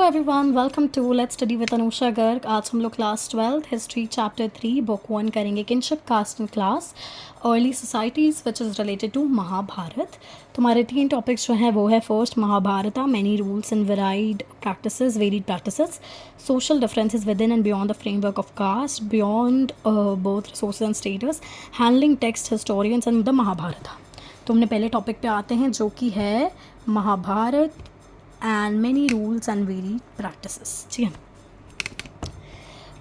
Everyone, welcome to let's study with Anusha Garg. आज हम लोग क्लास 12 हिस्ट्री चैप्टर 3 बुक 1 करेंगे, kinship caste and class early societies which is related to Mahabharata. तुम्हारे 3 topics जो हैं वो है first Mahabharata, many rules and varied practices, social differences within and beyond the framework of caste, beyond both resources and status, handling text historians and the Mahabharata. तो हमने पहले topic पे आते हैं जो कि है Mahabharat and many rules and varied practices. ठीक है,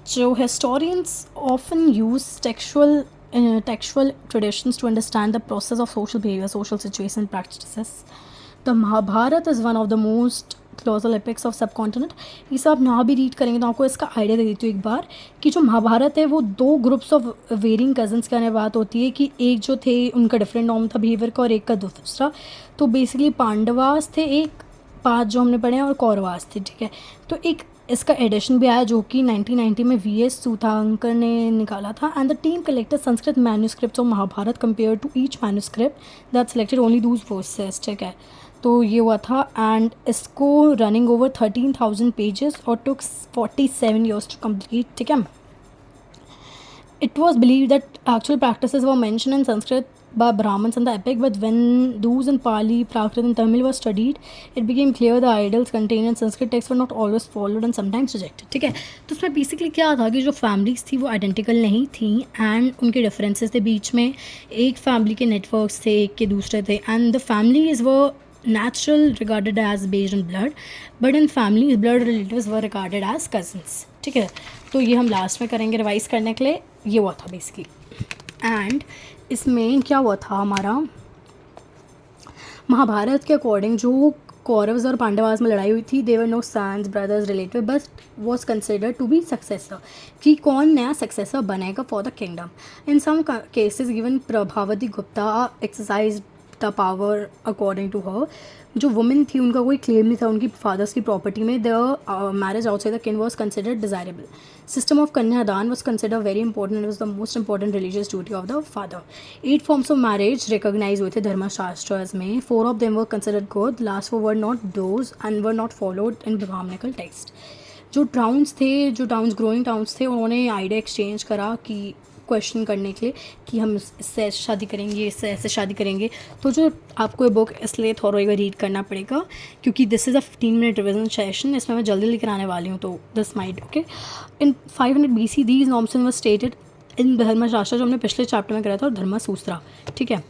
जो historians often use textual traditions to understand the process of social behavior, social situation, practices. The Mahabharata is one of the most colossal epics of subcontinent. ये सब आप ना भी read करेंगे तो आपको इसका आइडिया दे देती हूँ एक बार कि जो महाभारत है वो 2 ग्रुप्स ऑफ वेरिंग कजन्स का बात होती है कि एक जो थे उनका डिफरेंट नॉर्म था बिहेवियर का और एक का दूसरा। तो बेसिकली पांडवास थे एक 5 जो हमने पढ़े हैं और कौरवास थे। ठीक है, तो एक इसका एडिशन भी आया जो कि 1990 में वीएस सूथांकर ने निकाला था। And the team collected Sanskrit manuscripts of Mahabharata compare to each manuscript that selected only those verses. ठीक है, तो ये हुआ था एंड इसको रनिंग ओवर 13,000 पेजेस और टुक 47 ईयर्स टू कम्प्लीट। ठीक है, it was believed that actual practices were mentioned in Sanskrit by Brahmins in the epic, but when those in Pali, Prakrit and Tamil were studied, it became clear the idols contained in Sanskrit texts were not always followed and sometimes rejected. ठीक है, तो उसमें basically क्या था कि जो families थी वो आइडेंटिकल नहीं थी एंड उनके डिफरेंसेस थे बीच में। एक फैमिली के नेटवर्क्स थे, एक के दूसरे थे and the families were natural regarded as based on blood, but in families blood relatives were regarded as cousins. ठीक है, तो ये हम लास्ट में करेंगे रिवाइज करने के लिए। ये हुआ था बेसिकली एंड इसमें क्या हुआ था हमारा महाभारत के अकॉर्डिंग जो कौरव्स और पांडवास में लड़ाई हुई थी, they were no sons brothers relative, but was considered to be successor कि कौन नया सक्सेसर बनेगा for the kingdom. In some cases given Prabhavati Gupta exercise the power according to her. जो वुमेन थी उनका कोई क्लेम नहीं था उनकी फादर्स की प्रॉपर्टी में। The marriage outside the kin was considered desirable. System of kanyadaan was consider very important, it was the most important religious duty of the father. 8 forms of marriage recognise हुए थे धर्मशास्त्रस में। 4 of them were considered good, last 4 were not those and were not followed in brahmanical text. जो towns थे, जो towns growing towns थे, उन्होंने idea exchange करा कि क्वेश्चन करने के लिए कि हम इससे ऐसे शादी करेंगे, इससे ऐसे शादी करेंगे। तो जो आपको ये बुक इसलिए थोड़ा एक बार रीड करना पड़ेगा क्योंकि this is a 15 minute revision session, इसमें मैं जल्दी लेकर आने वाली हूँ। तो this might okay in 500 BC these norms were stated in धर्मशास्त्र जो हमने पिछले चैप्टर में करा था और धर्मसूत्रा। ठीक है,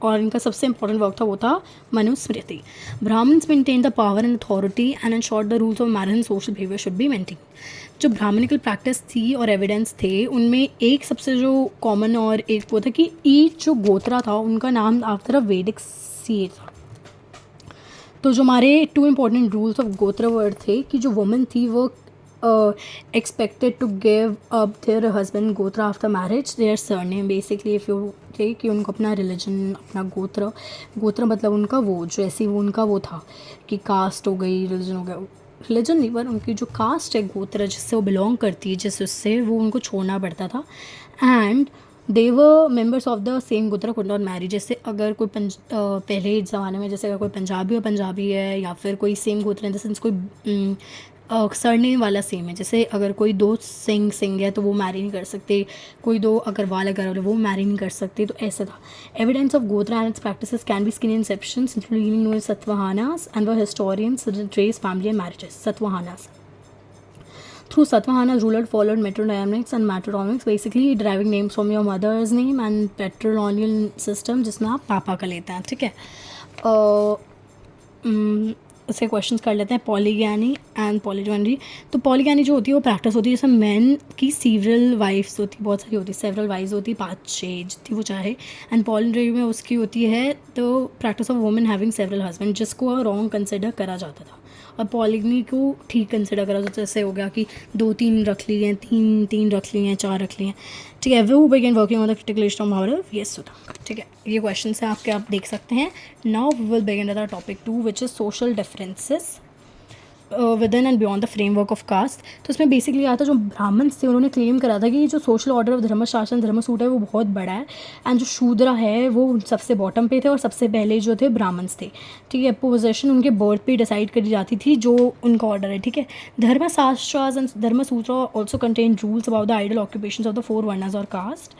और इनका सबसे इंपॉर्टेंट वर्क था वो था Manusmriti. Brahmans maintain the power and authority and ensured the rules of marriage and social behaviour should be maintain. जो ब्राह्मणिकल प्रैक्टिस थी और एविडेंस थे उनमें एक सबसे जो कॉमन और एक वो था कि ईच जो गोत्रा था उनका नाम आफ्टर अ वैदिक सीए था। तो जो हमारे 2 इम्पॉर्टेंट रूल्स ऑफ गोत्र वर्ड थे कि जो वुमेन थी वो expected to give up their husband gotra after marriage their surname. Basically if you थे कि उनको अपना रिलीजन, अपना गोत्र मतलब उनका वो जैसे वो उनका वो था कि कास्ट हो गई, रिलीजन हो गया, रिलीजन नहीं पर उनकी जो कास्ट है, गोत्र जिससे वो बिलोंग करती है, जिस उससे वो उनको छोड़ना पड़ता था। And they were members of the same गोत्र कुड नॉट मैरी। जैसे अगर कोई पहले ज़माने में जैसे अगर कोई पंजाबी है या फिर कोई सेम गोत्र है, जैसे कोई सरनेम वाला सेम है, जैसे अगर कोई 2 सिंह है तो वो मैरी नहीं कर सकते, कोई 2 अग्रवाल अगर वो मैरी नहीं कर सकते। तो ऐसा था। Evidence of gotra and its practices can be seen inscriptions including known Satavahanas and the historians trace family and marriages. Satavahanas through Satavahanas ruler followed metronymics and matronymics, basically deriving names from your mother's name and patrilineal system जिसमें आप पापा का लेते हैं। ठीक है, इसके questions कर लेते हैं। पॉलीगैनी एंड पॉलीजॉन्ड्री। तो पॉलीगैनी जो होती है वो प्रैक्टिस होती है जैसे मैन की सीवरल वाइफ्स होती है, बहुत सारी होती है, सेवरल वाइफ्स होती है, 5-6 जितनी वो चाहे। एंड पॉलीजॉन्ड्री में उसकी होती है तो practice of women having several husband, जिसको रॉन्ग कंसिडर करा जाता था। और पॉलीगनी को ठीक कंसिडर करा जाता, जैसे हो गया कि 2-3 रख ली हैं, 3 रख ली हैं, 4 रख ली हैं। ठीक है, वो began working on the critical list of Mahabharata V S Sukthankar. ठीक है, ये क्वेश्चन है आप देख सकते हैं। Now we will begin with the topic 2 which is social differences within and beyond the framework of caste. तो इसमें बेसिकली आता जो ब्राह्मण्स थे उन्होंने क्लेम करा था कि जो सोशल ऑर्डर ऑफ धर्मशासन धर्मसूत्र है वो बहुत बड़ा है, एंड जो शूद्र है वो सबसे बॉटम पे थे और सबसे पहले जो थे ब्राह्मण्स थे। ठीक है, पोजीशन उनके बर्थ पे डिसाइड करी जाती थी जो उनका ऑर्डर है। ठीक है, Dharmashastras and Dharmasutra also contain rules about the ideal occupations of the 4 varnas और कास्ट।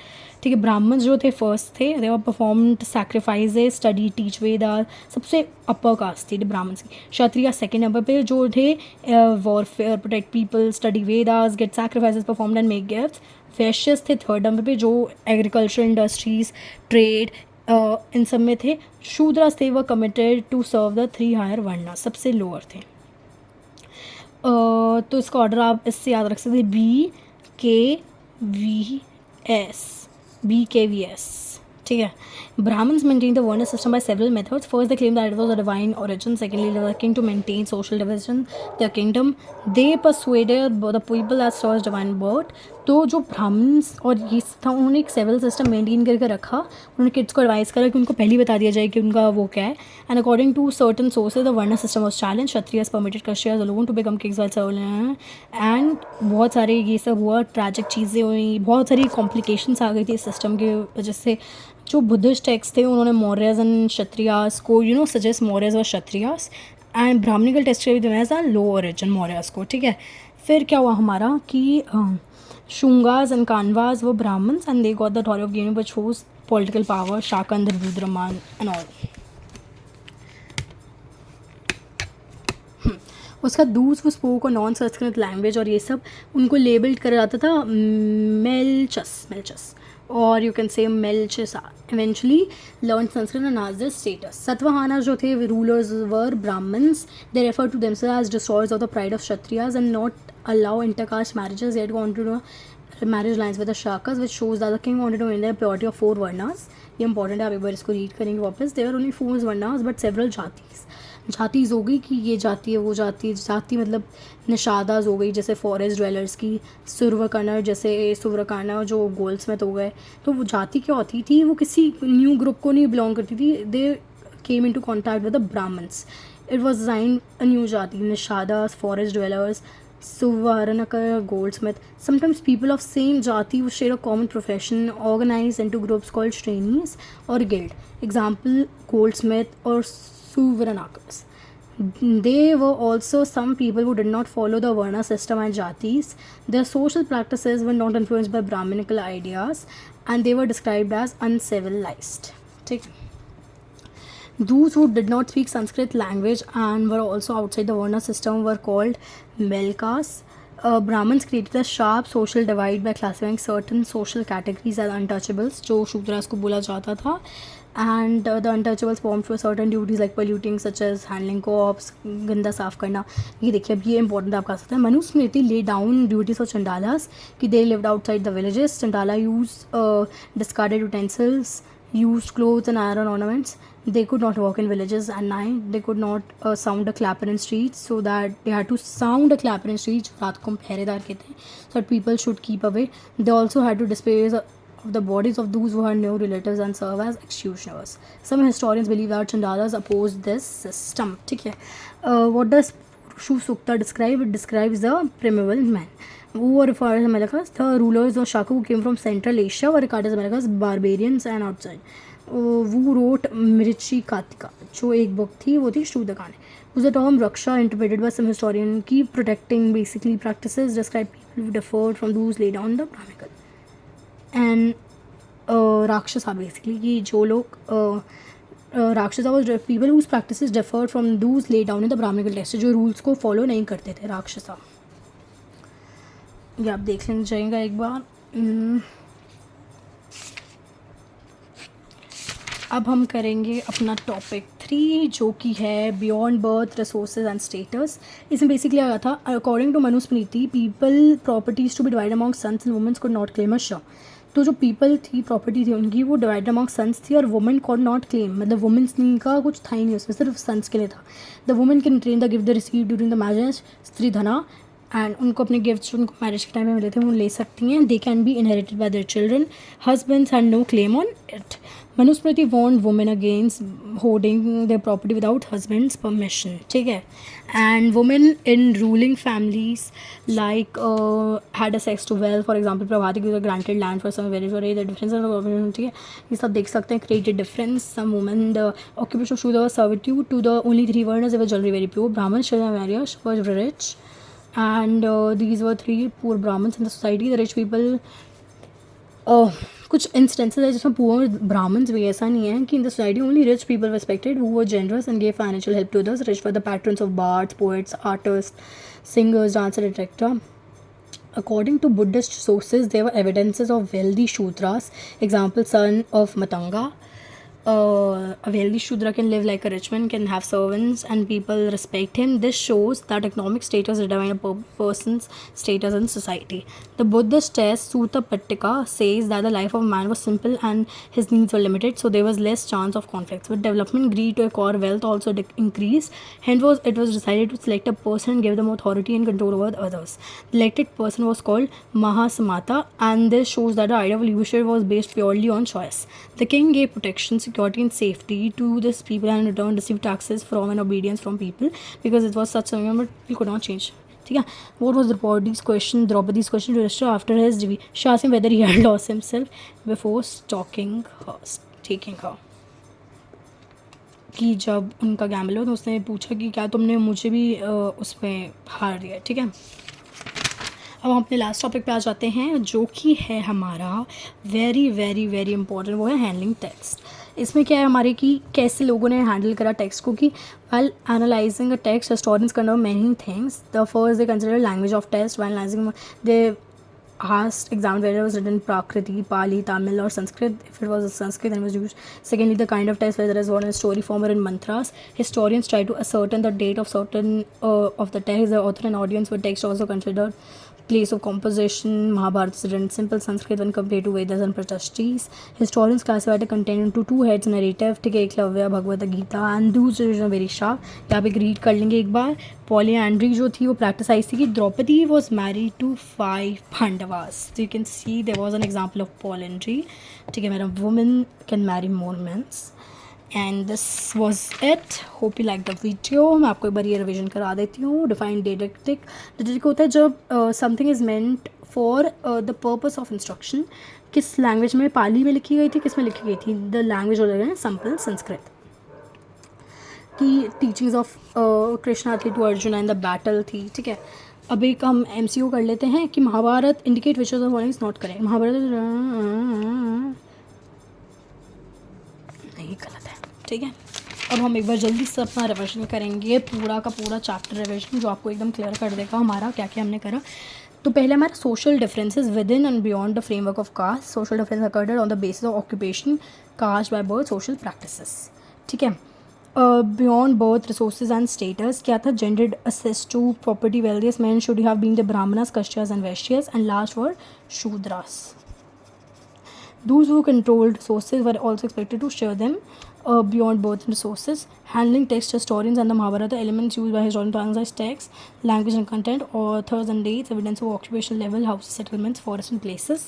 ठीक है, ब्राह्मण जो थे फर्स्ट थे, they were performed sacrifices, study, teach Vedas, सबसे अपर कास्ट थी ब्राह्मण्स की। क्षत्रिय सेकेंड नंबर पे जो थे, warfare, protect people, study Vedas, get sacrifices performed and make gifts. Vaishyas थे थर्ड नंबर पे जो एग्रीकल्चर इंडस्ट्रीज, ट्रेड, इन सब में थे। शूद्रास थे वो committed to serve the 3 higher varna, सबसे लोअर थे। तो इसका ऑर्डर आप इससे याद रख सकते, BKVS, BKVS। ठीक है, Brahmins maintained the Varna system by several methods. First, they claimed that it was a divine origin. Secondly, they were king to maintain social division their kingdom. They persuaded the people as source divine birth. तो जो Brahmins और ये था उन्होंने एक सेवल system maintain करके रखा। उन्होंने किड्स को एडवाइस करा कि उनको पहले ही बता दिया जाए कि उनका वो क्या है। And according to certain sources the varna system was challenge. Kshatriyas permitted Kshatriyas alone to become kings while serving, and बहुत सारे ये सब हुआ, ट्रैजिक चीज़ें हुई, बहुत सारी कॉम्प्लिकेशंस आ गई थी इस सिस्टम की वजह से। जो बुद्धिस्ट टेक्स्ट थे उन्होंने मौर्यस एंड क्षत्रियास को सजेस्ट मौर्यस और क्षत्रियास, एंड ब्राह्मणिकल टेक्स्ट भी दिया था लो ओरिजिन मौर्यस को। ठीक है, फिर क्या हुआ हमारा कि शुंगास एंड कानवास वो Brahmins, and they got the authority of gaining which whose political power, शाकंद, रुद्रमान एंड ऑल। उसका दूस वो स्पोक और नॉन संस्कृत लैंग्वेज और ये सब उनको लेबल्ड करा जाता था मेलचस, और यू कैन से मेलचिसा। इवेंचुअली लर्न संस्कृत एंड आज द स्टेटस। सतवाहना जो थे rulers were Brahmins, they refer to themselves as destroyers of the pride of Kshatriyas and not allow intercaste marriages. They had gone to marriage lines with the Shakas, which shows that the king wanted to maintain the purity of 4 varnas. ये important है, आप एक बार इसको read करेंगे वापस। There only 4 वर्नास but several जातीज हो गई कि ये जाति है वो जाति, जाति मतलब निषादास हो गई जैसे फॉरेस्ट ड्वेलर्स की, सुरवकर्ण जैसे सुव्रकाना जो गोल्डस्मिथ हो गए। तो वो जाति क्या होती थी, वो किसी न्यू ग्रुप को नहीं बिलोंग करती थी। They came into contact with the Brahmins, it was design a new jati, Nishadas, forest dwellers, Suvarnaka, goldsmith. Sometimes people of same jati would share a common profession, organized into groups called Shrenis or guild. Example, goldsmith or Suvarnakas. They were also some people who did not follow the Varna system and jatis. Their social practices were not influenced by Brahminical ideas, and they were described as uncivilized. ठीक है, those who did not speak Sanskrit language and were also outside the Varna system were called Melkas. Brahmins created a sharp social divide by classifying certain social categories as untouchables, जो शूद्रास को बोला जाता था, and the untouchables formed for certain duties like polluting, such as handling crops, गंदा साफ करना। ये देखिए, अब ये इंपॉर्टेंट आप कह सकते हैं। Manusmriti lay down duties for chandalas कि they lived outside the villages. Chandala used discarded utensils, used clothes and iron ornaments. They could not walk in villages at night. They could not sound a clapper in streets, so that they had to sound a clapper in streets. रात को पहरेदार कहते हैं, so that people should keep away. They also had to dispose of the bodies of those who had no relatives and serve as executioners. Some historians believe that Chandalas opposed this system. ठीक है, what does Purushu Sukta describe? It describes the primeval man who were referred as Malakas. The rulers of Shaka who came from Central Asia were regarded as Malakas, barbarians and outside. वो wrote Mrichchhakatika जो एक book थी वो थी शूद्रकांड। उस the term raksha interpreted by some historian की protecting basically practices describe people who differed from those laid on the brahmanical and rakshasa, basically कि जो लोग rakshasa was people whose practices differed from those laid down in the brahmanical text, जो rules को follow नहीं करते थे राक्षसा। ये आप देख लेना चाहिएगा एक बार। अब हम करेंगे अपना टॉपिक 3 जो कि है beyond birth resources and status. इसमें बेसिकली आया था, according to Manusmriti people properties to be divide among sons and womens could not claim a share. तो जो पीपल थी, प्रॉपर्टी थी उनकी, वो डिवाइड अमॉन्ग सन्स थी और वुमेन कुड नॉट क्लेम, मतलब वुमेन्स का कुछ था ही नहीं उसमें, सिर्फ सन्स के लिए था। The women can train the gift the receive during the marriage स्त्री धना एंड उनको अपने गिफ्ट्स उनको मैरिज के टाइम में मिले थे वो ले सकती हैं. They can be inherited by their children. Husbands had no claim on it. Manusmriti want women against holding their property without husbands permission. ठीक है. And women in ruling families like had a sex to well. For example Prabhati granted land for some very for the difference. ठीक है. ये सब देख सकते हैं. Created difference. Some women the occupation of Shudra servitude to the only 3 varnas. They were generally very pure. Brahman marriage was rich. And these were 3 poor Brahmins in the society. The rich people, कुछ instances है जिसमें poor Brahmins भी. ऐसा नहीं है कि in the society only rich people respected who were generous and gave financial help to others. Rich were the patrons of bards, poets, artist, singers, dancer, etcetera. According to Buddhist sources, there were evidences of wealthy Shudras. Example, son of Matanga. A wealthy Shudra can live like a rich man, can have servants, and people respect him. This shows that economic status determines a person's status in society. The Buddhist text Sutta Pitaka says that the life of man was simple and his needs were limited, so there was less chance of conflicts. With development, greed to acquire wealth also increased. Hence, it was decided to select a person and give them authority and control over others. The elected person was called Mahasamata, and this shows that the idea of leadership was based purely on choice. The king gave protection, security and safety to this people and in return received taxes from and obedience from people because it was such a but he could not change. ठीक है. What was Draupadi's question to Yudhishthira after his defeat? She asked him whether he had lost himself before taking her. कि जब उनका Gamble हो तो उसने पूछा कि क्या तुमने मुझे भी उसमें हार दिया. ठीक है. अब हम अपने लास्ट टॉपिक पे आ जाते हैं जो कि है हमारा वेरी वेरी वेरी इंपॉर्टेंट. वो है हैंडलिंग टेक्स्ट. इसमें क्या है हमारे कि कैसे लोगों ने हैंडल करा टेक्स्ट को. कि while analyzing a text, historians consider many things. The first, they consider language of text. While analyzing, they examined whether it was written in Prakriti, Pali, Tamil or Sanskrit. If it was Sanskrit, then it was used. Secondly, the kind of text, whether it was in story form or in mantras. Historians try to ascertain the date of certain of the text. The author and audience with text also considered place of composition. Mahabharata is written in simple Sanskrit when compared to Vedas and Prashastis. Historians classify the content into 2 heads: narrative, ठीक है, Eklavya, Bhagavad Gita, and those are very sharp. यहाँ पे read कर लेंगे एक बार. Polyandry जो थी वो प्रैक्टिसाइज थी कि Draupadi was married to 5 Pandavas. So you can see there was an example of polyandry. ठीक है madam. Women can marry more men. And this was it. Hope you like the video. मैं आपको एक बार ये रिविजन करा देती हूँ. डिफाइन डिडेक्टिक होता है जब something is meant for the purpose of instruction. किस लैंग्वेज में? पाली में लिखी गई थी. किस में लिखी गई थी? द लैंग्वेज हो सिंपल संस्कृत. की टीचिंग्स ऑफ कृष्णा थी to Arjun and the battle थी. ठीक है. अब एक हम MCQ कर लेते हैं कि Mahabharat indicate which of the is not correct. Mahabharat नहीं, गलत है. ठीक है. अब हम एक बार जल्दी से अपना रिविजन करेंगे. पूरा का पूरा चैप्टर रिविजन जो आपको एकदम क्लियर कर देगा हमारा क्या क्या हमने करा. तो पहले हमारा social differences within and beyond the framework of caste. Social difference occurred on the basis of occupation, caste, by birth, social practices. ठीक है. Beyond birth, resources and status क्या था? Gendered access to property. Wealthiest man should have been the Brahmanas, Kashyapas and Vaishyas. And last were Shudras. Those who controlled resources were also expected to share them beyond birth and resources. Handling text, historians and the Mahabharata, elements used by historians to analyze text, language and content, authors and dates, evidence of occupational level, houses, settlements, forests and places.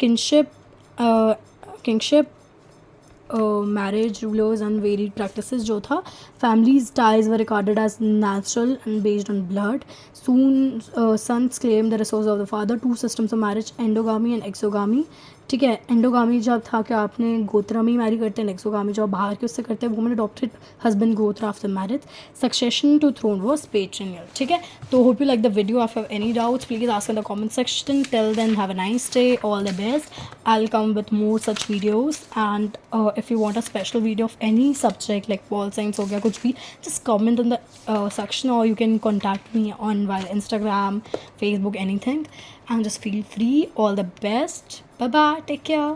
Kingship, marriage, rulers and varied practices जो था. Families' ties were regarded as natural and based on blood. Soon sons claimed the resources of the father. 2 systems of marriage, endogamy and exogamy. ठीक है. Endogamy जब था कि आपने गोत्र में ही मैरी करते हैं. एक्सोगामी जो बाहर के उससे करते हैं. Women adopted husband gotra after marriage. Succession to throne was patrilineal. ठीक है. तो hope you like the video. If you have any doubts please ask in the comment section. Till then have a nice day. All the best. I will come with more such videos. And if you want a special video of any subject like pol science हो गया कुछ भी, just comment in the section or you can contact me on via Instagram, Facebook, anything, and just feel free. All the best. Bye bye. Take care.